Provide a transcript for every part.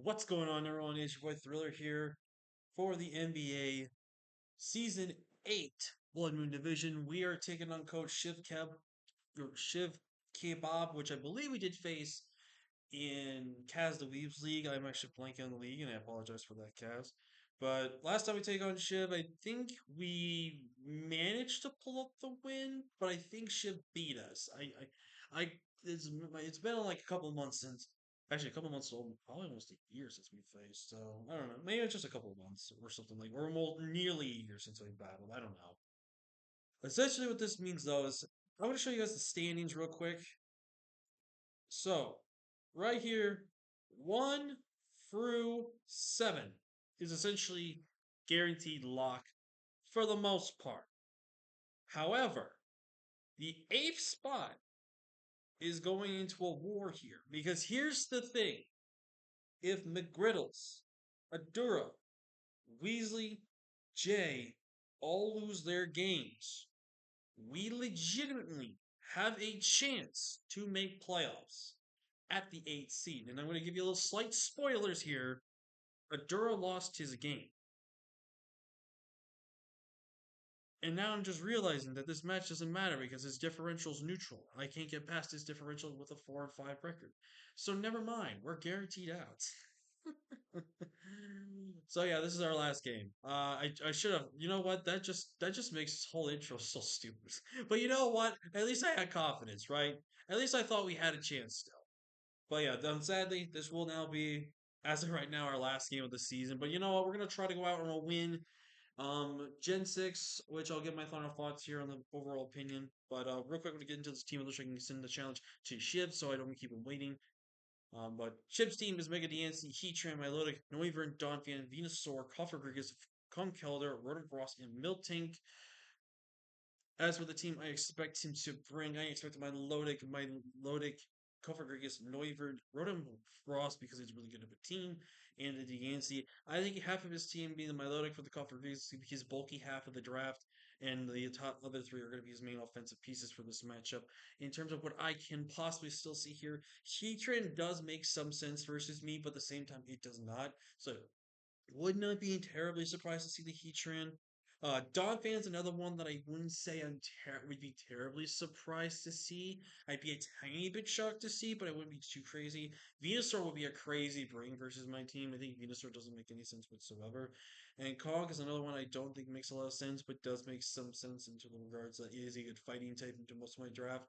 What's going on, everyone? It's your boy Thriller here for the NBA Season 8 Blood Moon Division. We are taking on Coach Shiv Kebab, which I believe we did face in Kaz the Weaves League. I'm actually blanking on the league, and I apologize for that, Kaz. But last time we take on Shiv, I think we managed to pull up the win, but I think Shiv beat us. I it's been like a couple of months since, actually a couple of months old, probably almost a year since we faced. So I don't know, maybe it's just a couple of months or something like, or more nearly a year since we battled. I don't know. Essentially, what this means though is I'm going to show you guys the standings real quick. So, right here, 1 through 7 is essentially guaranteed lock for the most part. However, the eighth spot is going into a war here because here's the thing: if McGriddles, Adura, Weasley, Jay all lose their games, we legitimately have a chance to make playoffs at the 8th seed. And I'm going to give you a little slight spoilers here. Adura lost his game. And now I'm just realizing that this match doesn't matter because his differential is neutral. I can't get past his differential with a 4 and 5 record. So never mind. We're guaranteed out. So yeah, this is our last game. I should have. You know what? That just makes this whole intro so stupid. But you know what? At least I had confidence, right? At least I thought we had a chance still. But yeah, sadly, this will now be, as of right now, our last game of the season. But you know what? We're gonna try to go out on a win. Gen 6, which I'll give my final thoughts here on the overall opinion. But real quick, we're gonna get into this team. It looks like I can send the challenge to Shiv, so I don't keep him waiting. But Chip's team is Mega Dancing, Heatran, Milotic, Noivern, Donphan, Venusaur, Coffergrigus, Conkeldurr, Rotom and Miltank. As for the team, I expect him to bring, I expect my Lodic, Coffergrigus, Noivern, Rotom Frost because he's really good of a team, and the Deancey. I think half of his team being the Milotic for the Coffergrigus, his bulky half of the draft, and the top other three are going to be his main offensive pieces for this matchup. In terms of what I can possibly still see here, Heatran does make some sense versus me, but at the same time, it does not. So would not be terribly surprised to see the Heatran. Donphan's another one that I wouldn't say would be terribly surprised to see. I'd be a tiny bit shocked to see, but I wouldn't be too crazy. Venusaur would be a crazy bring versus my team. I think Venusaur doesn't make any sense whatsoever. And Cog is another one I don't think makes a lot of sense, but does make some sense into the regards that he is a good fighting type into most of my draft.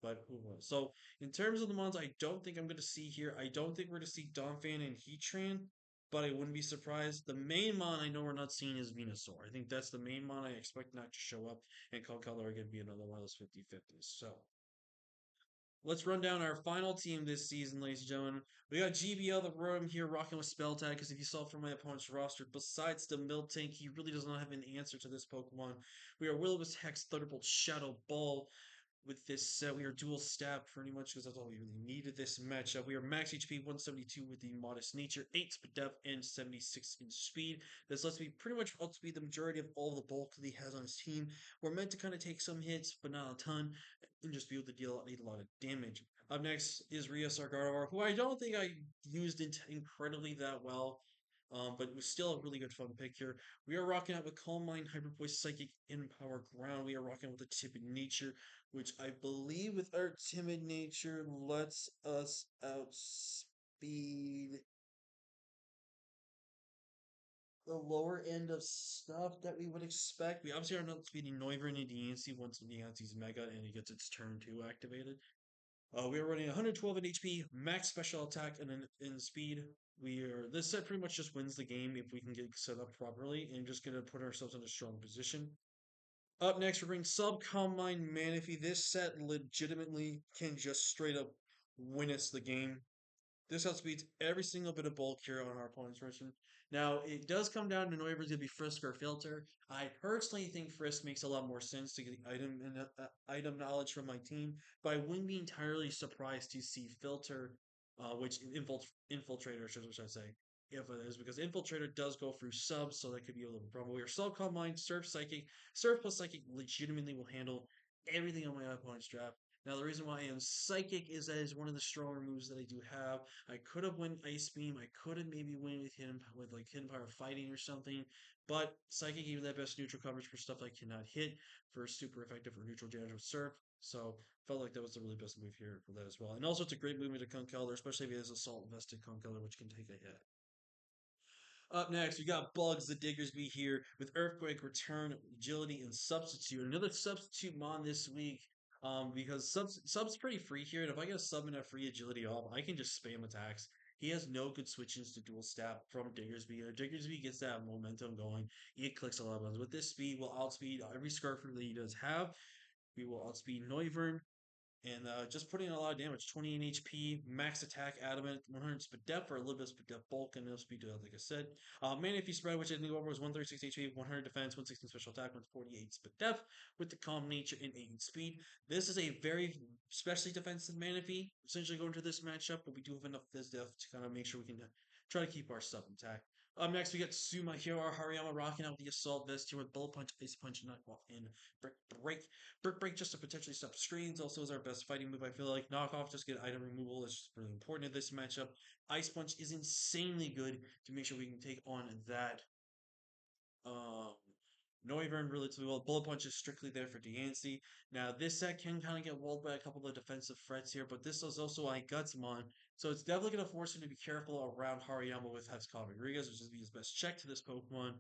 But who knows? So in terms of the ones I don't think I'm going to see here, I don't think we're going to see Donphan and Heatran, but I wouldn't be surprised. The main mon I know we're not seeing is Venusaur. I think that's the main mon I expect not to show up, and Conkeldurr are going to be another one of those 50-50s. So let's run down our final team this season, ladies and gentlemen. We got GBL the room here rocking with Spell Tag, because if you saw from my opponent's roster, besides the Miltank, he really does not have an answer to this Pokemon. We are Will-O-Wisp Hex Thunderbolt Shadow Ball. With this set, we are dual stab pretty much because that's all we really needed this matchup. We are max HP 172 with the modest nature, 8 speed depth, and 76 in speed. This lets me pretty much outspeed the majority of all the bulk that he has on his team. We're meant to kind of take some hits, but not a ton, and just be able to deal a lot of damage. Up next is Rios Gardevoir, who I don't think I used incredibly that well. But it was still a really good fun pick here. We are rocking out with Calm Mind, Hyper Voice, Psychic, Empower Ground. We are rocking with the Timid Nature, which I believe with our Timid Nature lets us outspeed the lower end of stuff that we would expect. We obviously are not speeding Noivern and Deancey once Deancey's Mega and it gets its turn 2 activated. We are running 112 in HP, max special attack, and in speed. This set pretty much just wins the game if we can get set up properly, and just gonna put ourselves in a strong position. Up next, we're bringing Subcombine Manaphy. This set legitimately can just straight up win us the game. This outspeeds every single bit of bulk here on our opponent's version. Now, it does come down to whether to be Frisk or Filter. I personally think Frisk makes a lot more sense to get the item knowledge from my team, but I wouldn't be entirely surprised to see Filter, which Infiltrator, should I say, if it is, because Infiltrator does go through subs, so that could be a little problem. We are Sub Combine, Surf Psychic. Surf plus Psychic legitimately will handle everything on my opponent's draft. Now, the reason why I am Psychic is that it's one of the stronger moves that I do have. I could have went Ice Beam. I could have maybe went with hidden with like Hidden Power Fighting or something. But Psychic gave me that best neutral coverage for stuff I cannot hit, for super effective for neutral damage with Surf. So felt like that was the really best move here for that as well. And also it's a great movement to Conkeldurr, especially if he has Assault Vested Conkeldurr, which can take a hit. Up next, we got Bugs the Diggersby here with Earthquake, Return, Agility, and Substitute. Another Substitute Mon this week. Because sub's pretty free here, and if I get a sub and a free agility off, I can just spam attacks. He has no good switch-ins to dual stab from Diggersby. Diggersby gets that momentum going. It clicks a lot of buttons. With this speed, we'll outspeed every Scarfer that he does have. We will outspeed Noivern. And just putting in a lot of damage. 28 HP, max attack, adamant, 100 speed depth, for a little bit of speed depth bulk, and no speed depth, like I said. Mana if you spread, which I think over was 136 HP, 100 defense, 116 special attack, 148 speed depth, with the calm nature and 8 speed. This is a very specially defensive mana fee, essentially going to this matchup, but we do have enough Fizz depth to kind of make sure we can try to keep our stuff intact. Next, we got Sumahiro Hariyama rocking out the Assault Vest here with Bullet Punch, Ice Punch, Knockoff, and Brick Break. Brick Break just to potentially stop screens also is our best fighting move. I feel like Knockoff just get item removal is just really important in this matchup. Ice Punch is insanely good to make sure we can take on that um, Noivern relatively well. Bullet Punch is strictly there for Deancey. Now, this set can kind of get walled by a couple of defensive threats here, but this is also a Gutsmon, so it's definitely going to force him to be careful around Hariyama with Hexcall Rodriguez, which is be his best check to this Pokemon.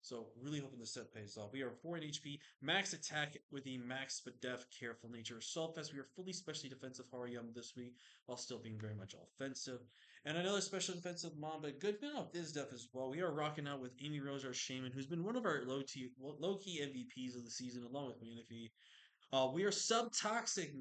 So, really hoping the set pays off. We are 4 in HP, max attack with the max but def careful nature. Assault Vest, we are fully specially defensive Hariyama this week, while still being very much offensive. And another special defensive mom, but good bit of this def as well. We are rocking out with Amy Rose, our shaman, who's been one of our low key MVPs of the season, along with Manaphy. We are sub-toxic,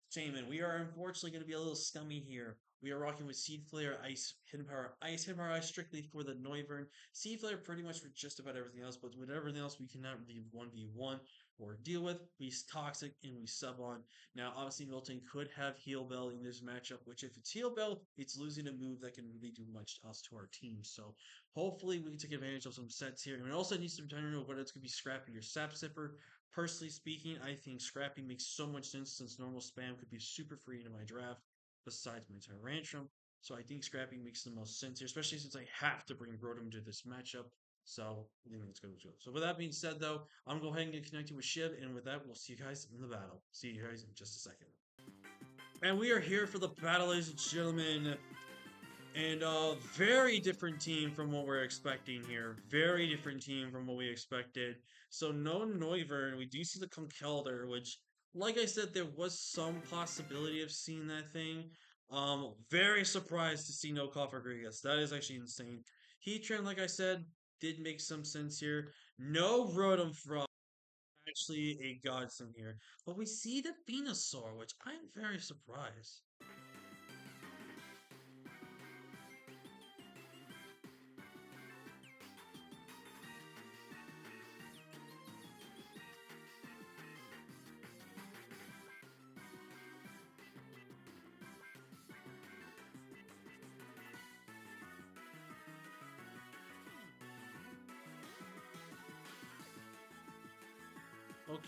Shaman. We are unfortunately going to be a little scummy here. We are rocking with Seed Flare, Ice, Hidden Power Ice strictly for the Noivern. Seed Flare pretty much for just about everything else, but with everything else we cannot really 1v1 or deal with. We Toxic and we sub on. Now, obviously, Milton could have Heal Bell in this matchup, which if it's Heal Bell, it's losing a move that can really do much to us to our team. So hopefully we can take advantage of some sets here. And it also needs to be trying to know whether it's going to be Scrappy or Sap Sipper. Personally speaking, I think Scrappy makes so much sense since normal spam could be super free in my draft, besides my Tyrantrum. So I think Scrappy makes the most sense here, especially since I have to bring Rotom to this matchup. So I think let's go to it. So with that being said, though, I'm going to go ahead and get connected with Shiv, and with that, we'll see you guys in the battle. See you guys in just a second. And we are here for the battle, ladies and gentlemen. And a very different team from what we're expecting here. Very different team from what we expected. So no Noivern. We do see the Conkeldurr, which, like I said, there was some possibility of seeing that thing. Very surprised to see no Cough Rodriguez. That is actually insane. Heatran, like I said, did make some sense here. No Rotom Frog. Actually a godsend here. But we see the Venusaur, which I'm very surprised.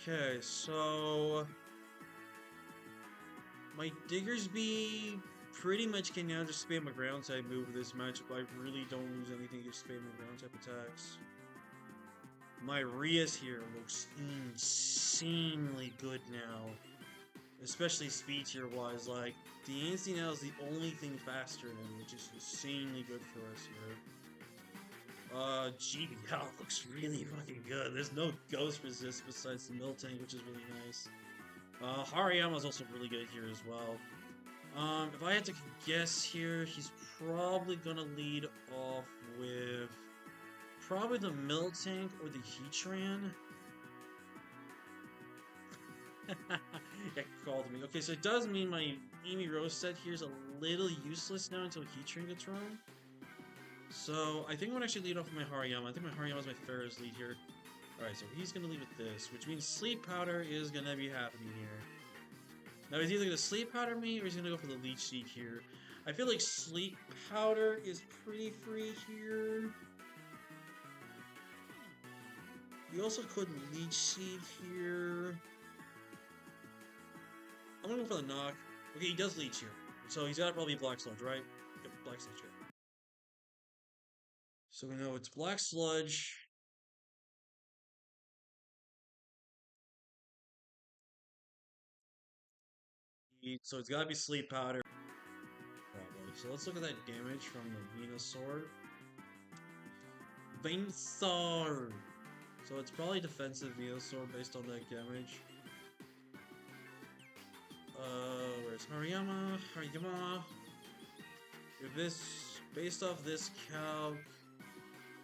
Okay, so my Diggersby pretty much can now just spam a ground type move this matchup. I really don't lose anything if spamming ground type attacks. My Rias here looks insanely good now. Especially speed tier wise. Like, Deancey now is the only thing faster than him, which is insanely good for us here. GBL looks really fucking good. There's no ghost resist besides the Miltank, which is really nice. Hariyama's also really good here as well. If I had to guess here, he's probably gonna lead off with probably the Miltank or the Heatran. It called me. Okay, so it does mean my Amy Rose set here is a little useless now until Heatran gets wrong. So I think I'm gonna actually lead off with my Hariyama. I think my Hariyama is my fairest lead here. Alright, so he's gonna lead with this, which means Sleep Powder is gonna be happening here. Now he's either gonna Sleep Powder me or he's gonna go for the Leech Seed here. I feel like Sleep Powder is pretty free here. You also could Leech Seed here. I'm gonna go for the knock. Okay, he does leech here. So he's gotta probably be Black Sludge, right? Yep, Black Sludge here. So we know it's Black Sludge. So it's gotta be Sleep Powder. Probably. So let's look at that damage from the Venusaur. Venusaur! So it's probably defensive Venusaur based on that damage. Where's Hariyama? Hariyama. If this, based off this calc,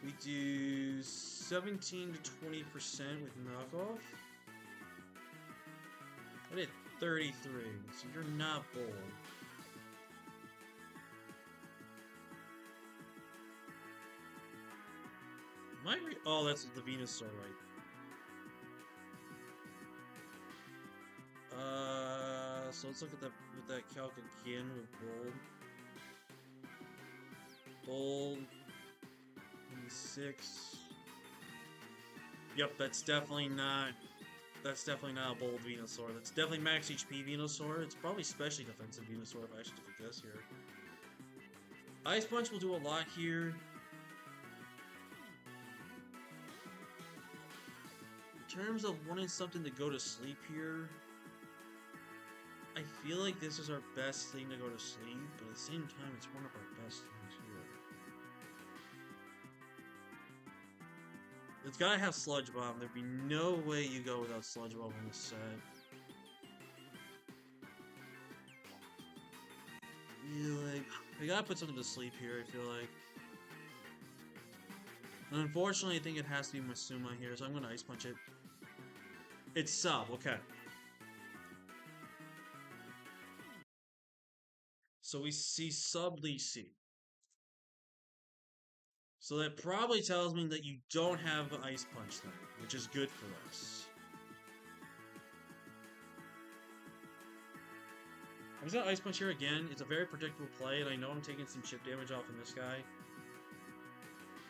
we do 17 to 20% with knockoff. I did 33, so you're not bold. Oh, that's the Venusaur, right? So let's look at that with that calc again with bold. Bold. 6. Yep, that's definitely not a bold Venusaur. That's definitely max HP Venusaur. It's probably specially defensive Venusaur if I actually took a guess here. Ice Punch will do a lot here. In terms of wanting something to go to sleep here, I feel like this is our best thing to go to sleep, but at the same time, it's one of our best things here. It's gotta have Sludge Bomb. There'd be no way you go without Sludge Bomb on this set. Yeah, like, we gotta put something to sleep here, I feel like. And unfortunately, I think it has to be Masuma here, so I'm gonna Ice Punch it. It's sub, okay. So we see sub Leech Seed. So that probably tells me that you don't have Ice Punch then, which is good for us. I'm just gonna Ice Punch here again. It's a very predictable play, and I know I'm taking some chip damage off of this guy.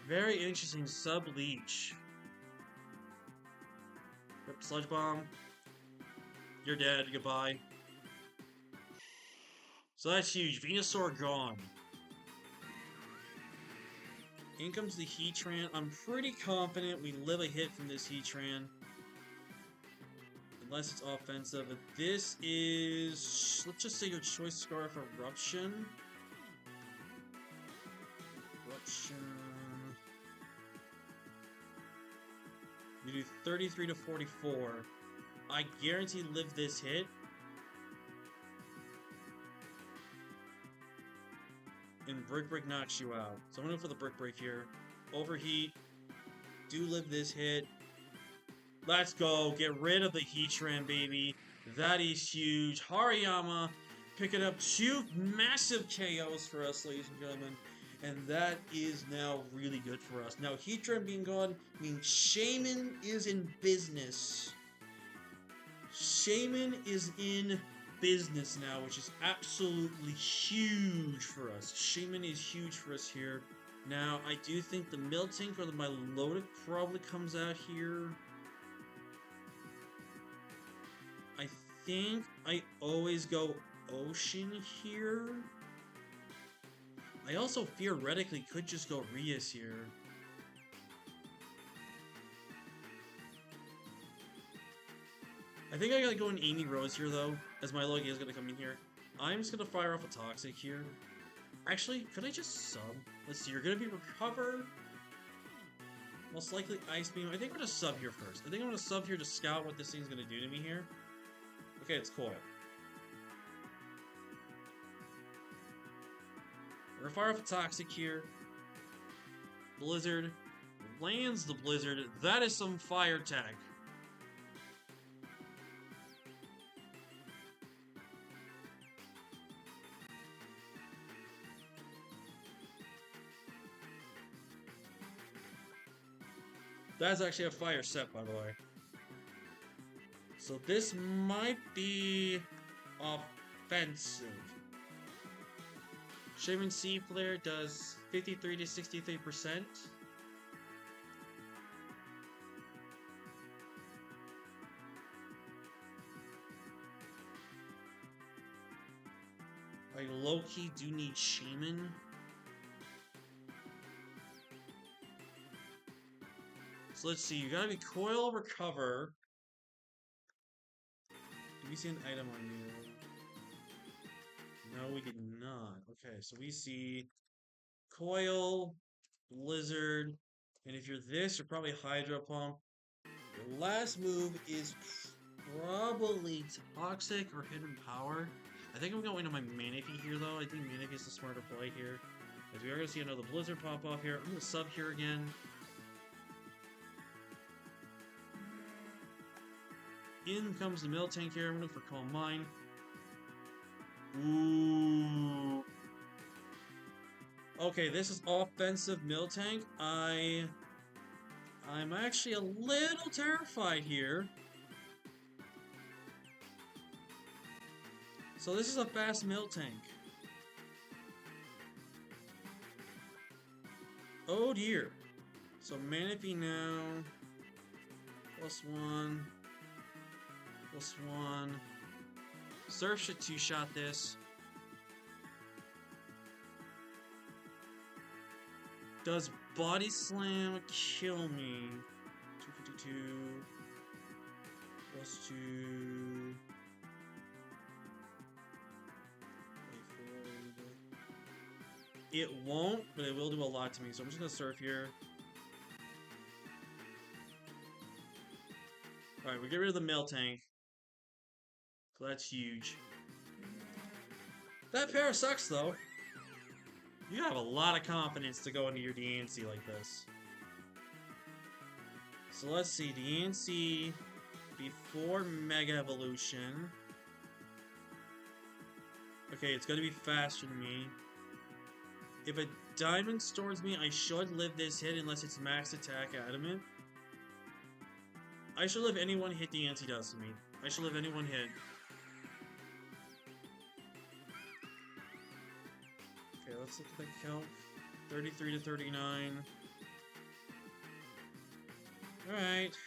Very interesting sub Leech. Rip Sludge Bomb. You're dead. Goodbye. So that's huge. Venusaur gone. In comes the Heatran. I'm pretty confident we live a hit from this Heatran. Unless it's offensive. But this is... let's just say your choice Scarf Eruption. Eruption... You do 33 to 44. I guarantee live this hit. And Brick Break knocks you out. So I'm going for the Brick Break here. Overheat. Do live this hit. Let's go. Get rid of the Heatran, baby. That is huge. Hariyama picking up 2 massive KOs for us, ladies and gentlemen. And that is now really good for us. Now, Heatran being gone means Shaman is in business. Shaman is in business now, which is absolutely huge for us. Shaman is huge for us here. Now, I do think the Miltank or the Milotic probably comes out here. I think I always go Ocean here. I also theoretically could just go Rias here. I think I gotta go in Amy Rose here though, as my Logia is gonna come in here. I'm just gonna fire off a Toxic here. Actually, could I just sub? Let's see, you're gonna be Recover. Most likely Ice Beam. I think I'm gonna sub here first. I think I'm gonna sub here to scout what this thing's gonna do to me here. Okay, it's Coil. We're gonna fire off a Toxic here. Blizzard. Lands the Blizzard. That is some fire tag. That's actually a fire set, by the way. So this might be offensive. Shaman Sea Flare does 53 to 63%. low-key do need Shaman. So let's see, you gotta be Coil Recover. Do we see an item on you? No, we did not. Okay, so we see Coil, Blizzard, and if you're this, you're probably Hydro Pump. Your last move is probably Toxic or Hidden Power. I think I'm going to my Manaphy here, though. I think Manaphy is the smarter play here. As we are going to see another Blizzard pop off here. I'm going to sub here again. In comes the Miltank here. I'm going to for Calm Mind. Ooh. Okay, this is offensive Miltank. I'm actually a little terrified here. So this is a fast Miltank. Oh dear. So Manaphy now. +1. +1. Surf should two-shot this. Does Body Slam kill me? 252. +2. It won't, but it will do a lot to me, so I'm just gonna surf here. Alright, we get rid of the Miltank. So that's huge. That pair sucks, though. You have a lot of confidence to go into your DNC like this. So let's see, DNC before Mega Evolution. Okay, it's gonna be faster than me. If a Diamond stores me, I should live this hit unless it's max attack adamant. I should live any one hit DNC does to me. I should live any one hit. Okay, let's look at the count. 33 to 39. Alright.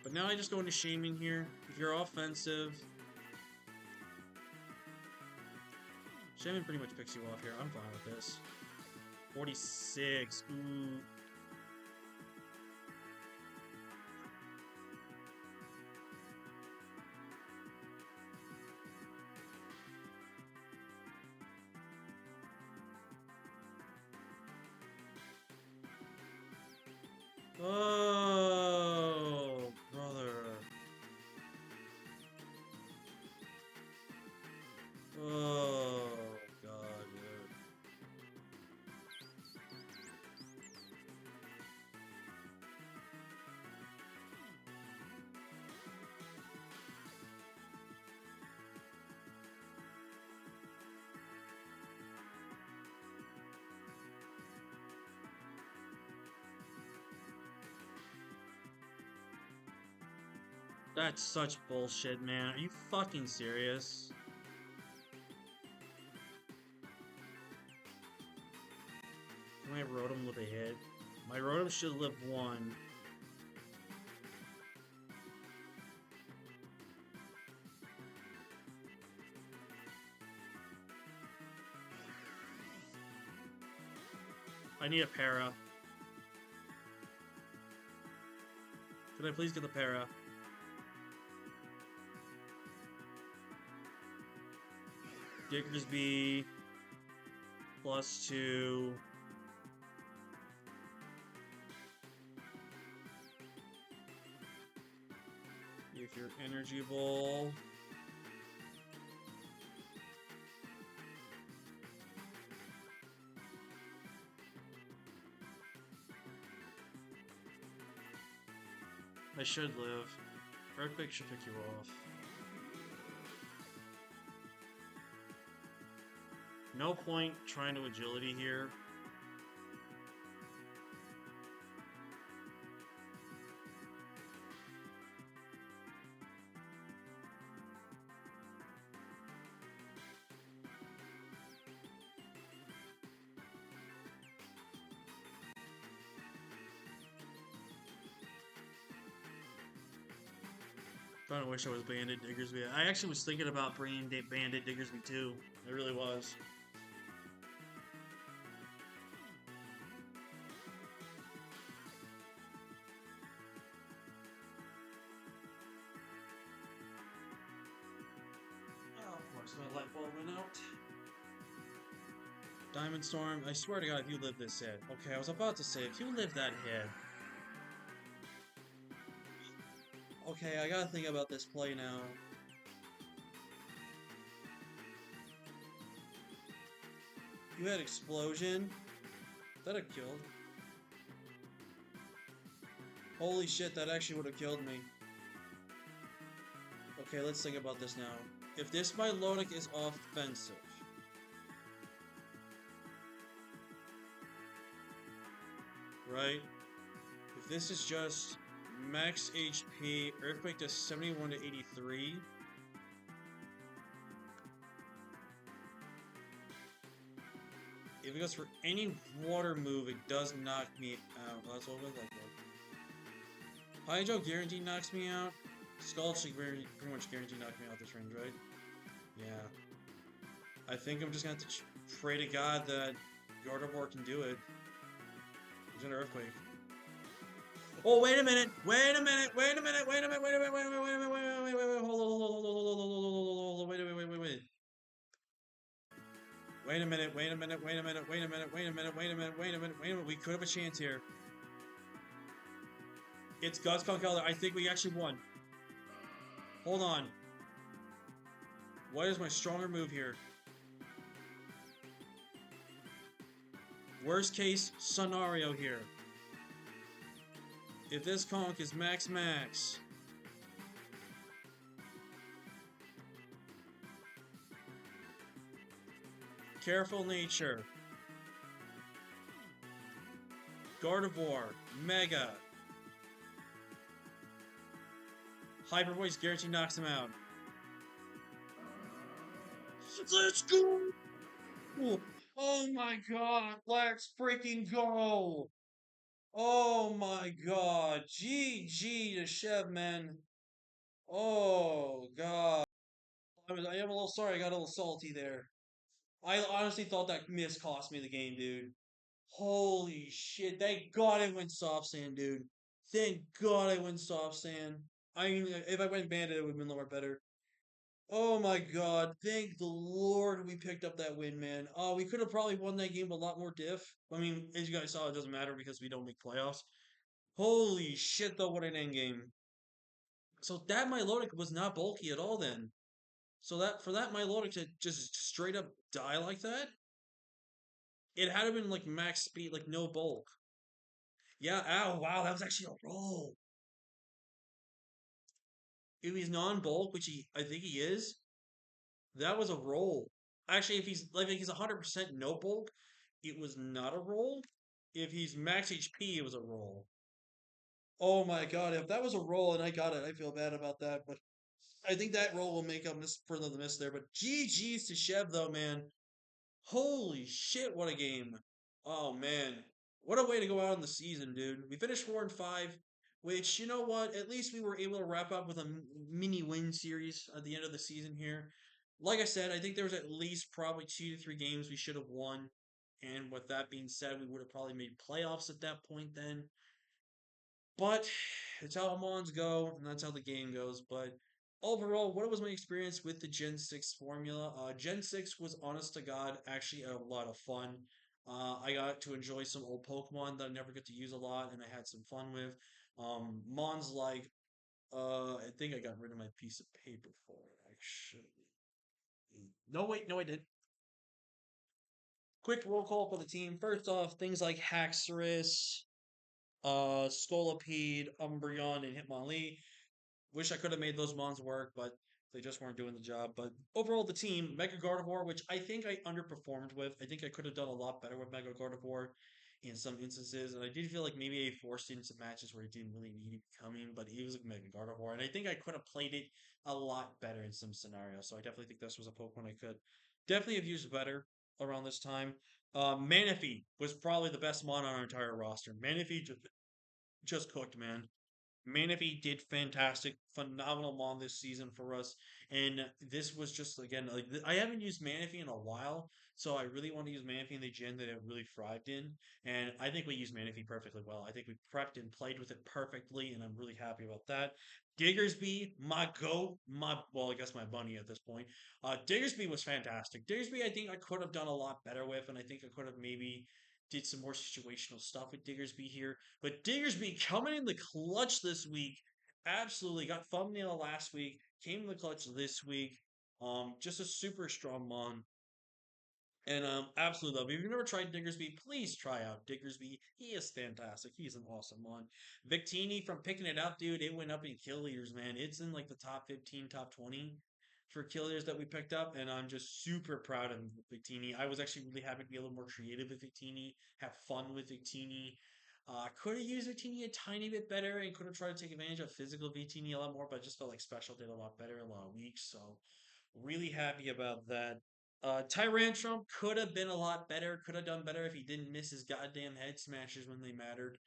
But now I just go into Shaman here. If you're offensive, Shaman pretty much picks you off here. I'm fine with this. 46. Ooh. Oh, brother. Oh, God, dude. That's such bullshit, man. Are you fucking serious? My Rotom live a hit. My Rotom should live 1. I need a para. Could I please get the para? Diggersby +2. If you're Energy Ball. I should live. Earthquake should pick you off. No point trying to agility here. kind of wish I was Bandit Diggersby. I actually was thinking about bringing Bandit Diggersby too. I really was. Oh, of course, my light bulb went out. Diamond Storm, I swear to God, if you live this hit. Okay, I was about to say, if you live that hit. Okay, I gotta think about this play now. You had Explosion. That'd have killed. Holy shit, that actually would have killed me. Okay, let's think about this now. If this Milotic is offensive, right? If this is just max HP, Earthquake does 71 to 83. If it goes for any water move, it does knock me out. That's what it like. Hydro guarantee knocks me out. Scald should pretty much guarantee knock me out this range, right? Yeah. I think I'm just gonna have to pray to God that Gardevoir can do it. He's an Earthquake. Oh, wait a minute! Wait a minute! Wait a minute! Wait a minute! Wait a minute! Wait a minute! Wait a minute! Wait a minute! Wait a minute! Hold on! Hold on! Hold on! Wait a minute! Wait a minute! Wait a minute! Wait a minute! Wait a minute! Wait a minute! Wait a minute! Wait a minute! Wait a minute! Wait a minute! We could have a chance here. It's Guts Conkeldurr. I think we actually won. Hold on. What is my stronger move here? Worst case scenario here. If this conk is max max. Careful nature. Gardevoir. Mega. Hyper Voice guarantee knocks him out. Let's go! Oh my god, let's freaking go! Oh my god, GG to Chev, man. Oh god. I am a little sorry, I got a little salty there. I honestly thought that miss cost me the game, dude. Holy shit, thank god I went soft sand, dude. Thank god I went soft sand. I mean, if I went bandit, it would have been a lot better. Oh my god, thank the Lord we picked up that win, man. Oh, we could have probably won that game a lot more diff. I mean, as you guys saw, it doesn't matter because we don't make playoffs. Holy shit, though, what an end game. So that Milotic was not bulky at all then. So that for that Milotic to just straight up die like that, it had to been like max speed, like no bulk. Yeah, ow, wow, that was actually a roll. If he's non-bulk, which I think he is, that was a roll. Actually, if he's like if he's 100% no bulk, it was not a roll. If he's max HP, it was a roll. Oh my god, if that was a roll and I got it, I feel bad about that, but I think that roll will make up for the miss there. But GG's to Chev though, man. Holy shit, what a game. Oh man. What a way to go out in the season, dude. We finished 4-5, which, you know what? At least we were able to wrap up with a mini win series at the end of the season here. Like I said, I think there was at least probably 2 to 3 games we should have won. And with that being said, we would have probably made playoffs at that point then. But it's how Mons go, and that's how the game goes. But overall, what was my experience with the Gen 6 formula? Gen 6 was, honest to God, actually a lot of fun. I got to enjoy some old Pokemon that I never get to use a lot, and I had some fun with. Mons, like, I think I got rid of my piece of paper for it, actually. No, wait, no, I didn't. Quick roll call for the team. First off, things like Haxorus, Scolipede, Umbreon, and Hitmonlee. Wish I could have made those mons work, but they just weren't doing the job. But overall, the team, Mega Gardevoir, which I think I underperformed with. I think I could have done a lot better with Mega Gardevoir in some instances. And I did feel like maybe I forced it into matches where it didn't really need to be coming, but it was a Mega Gardevoir. And I think I could have played it a lot better in some scenarios. So I definitely think this was a Pokemon I could definitely have used better around this time. Manaphy was probably the best mon on our entire roster. Manaphy just cooked, man. Manaphy did fantastic, phenomenal mon this season for us, and this was just again like I haven't used Manaphy in a while, so I really want to use Manaphy in the gen that it really thrived in, and I think we used Manaphy perfectly well. I think we prepped and played with it perfectly, and I'm really happy about that. Diggersby, my goat, my well, I guess my bunny at this point. Diggersby was fantastic. Diggersby, I think I could have done a lot better with, and I think I could have maybe did some more situational stuff with Diggersby here. But Diggersby coming in the clutch this week, absolutely got thumbnail last week, came in the clutch this week. Just a super strong mon. And absolutely love it. If you've never tried Diggersby, please try out Diggersby. He is fantastic. He's an awesome one. Victini from picking it up, dude. It went up in kill leaders, man. It's in like the top 15, top 20 for kill leaders that we picked up, and I'm just super proud of Victini. I was actually really happy to be a little more creative with Victini, have fun with Victini. Could have used Victini a tiny bit better and could have tried to take advantage of physical Victini a lot more, but I just felt like Special did a lot better, a lot of weeks. So really happy about that. Tyrantrum could have been a lot better. Could have done better if he didn't miss his goddamn head smashes when they mattered.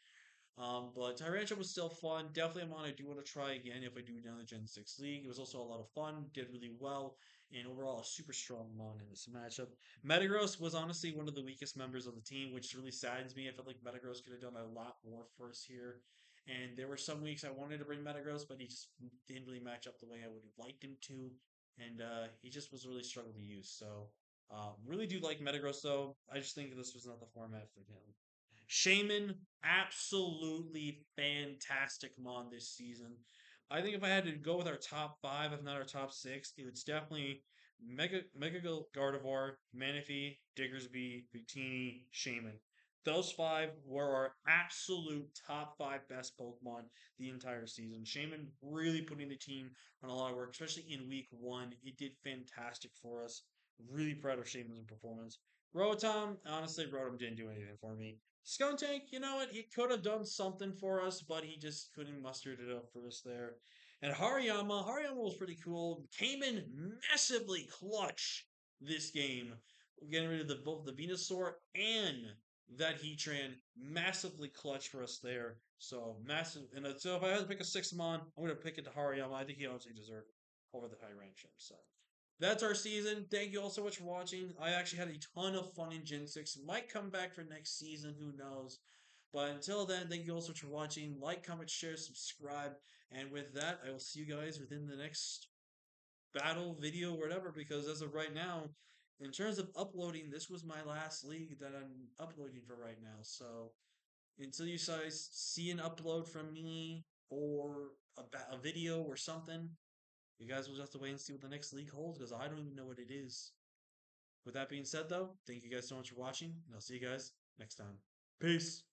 But Tyrantrum was still fun. Definitely a mon I do want to try again if I do another Gen 6 League. It was also a lot of fun. Did really well. And overall, a super strong mon in this matchup. Metagross was honestly one of the weakest members of the team, which really saddens me. I felt like Metagross could have done a lot more for us here. And there were some weeks I wanted to bring Metagross, but he just didn't really match up the way I would have liked him to. And he just was really struggling to use. So, really do like Metagross, though. I just think this was not the format for him. Shaman, absolutely fantastic mon this season. I think if I had to go with our top five, if not our top six, it's definitely Mega Gardevoir, Manaphy, Diggersby, Victini, Shaman. Those five were our absolute top five best Pokemon the entire season. Shaman really putting the team on a lot of work, especially in week one. It did fantastic for us. Really proud of Shaman's performance. Rotom, honestly, Rotom didn't do anything for me. Skuntank, you know what? He could have done something for us, but he just couldn't muster it up for us there. And Hariyama was pretty cool. Came in massively clutch this game, getting rid of both the Venusaur and that Heatran. Massively clutch for us there. So massive. And so if I had to pick a sixth mon, I'm going to pick it to Hariyama. I think he honestly deserved it over the Tyrantrum. So that's our season. Thank you all so much for watching. I actually had a ton of fun in Gen 6. Might come back for next season, who knows. But until then, thank you all so much for watching. Like, comment, share, subscribe. And with that, I will see you guys within the next battle video or whatever, because as of right now, in terms of uploading, this was my last league that I'm uploading for right now. So until you guys see an upload from me or a video or something, you guys will just have to wait and see what the next league holds because I don't even know what it is. With that being said, though, thank you guys so much for watching, and I'll see you guys next time. Peace.